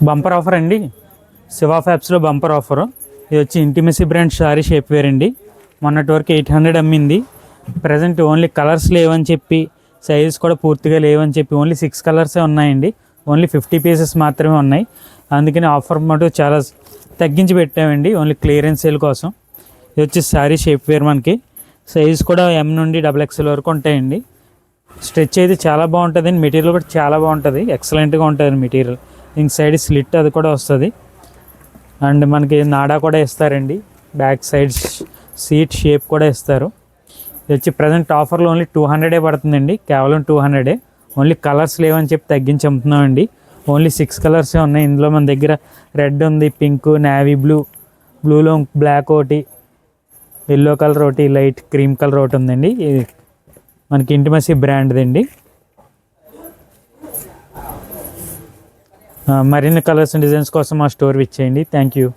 Bumper offer అండి, Shiva ఫ్యాబ్స్లో bumper offer. ఇది వచ్చి intimacy brand sari shapewear అండి. మొన్నటి వరకు 800 అమ్మింది. ప్రజెంట్ ఓన్లీ కలర్స్ లేవని చెప్పి, సైజెస్ కూడా పూర్తిగా లేవని చెప్పి ఓన్లీ 6 కలర్సే ఉన్నాయండి. ఓన్లీ 50 పీసెస్ మాత్రమే ఉన్నాయి. అందుకని ఆఫర్ మటు చాలా తగ్గించి పెట్టామండి, ఓన్లీ క్లియరెన్స్ సేల్ కోసం. ఇది వచ్చి శారీ షేప్ వేర్. మనకి సైజ్ కూడా M నుండి XXL వరకు ఉంటాయండి. స్ట్రెచ్ అయితే చాలా బాగుంటుందండి. మెటీరియల్ కూడా చాలా బాగుంటుంది, ఎక్సలెంట్గా ఉంటుంది మెటీరియల్. ఇంక సైడ్ స్లిట్ అది కూడా వస్తుంది. అండ్ మనకి నాడా కూడా ఇస్తారండి, బ్యాక్ సైడ్ సీట్ షేప్ కూడా ఇస్తారు. ఇది వచ్చి ప్రజెంట్ ఆఫర్లో ఓన్లీ 200 పడుతుందండి, కేవలం 200. ఓన్లీ కలర్స్ లేవని చెప్పి తగ్గించి అమ్ముతున్నామండి. ఓన్లీ 6 కలర్సే ఉన్నాయి. ఇందులో మన దగ్గర రెడ్ ఉంది, పింక్, నేవీ బ్లూ, బ్లూలో బ్లాక్ ఒకటి, ఎల్లో కలర్ ఒకటి, లైట్ క్రీమ్ కలర్ ఒకటి ఉందండి. ఇది మనకి ఇంటిమసీ బ్రాండ్దండి. మరిన్ని కలర్స్ అండ్ డిజైన్స్ కోసం మా స్టోర్ విచ్చేయండి. Thank you.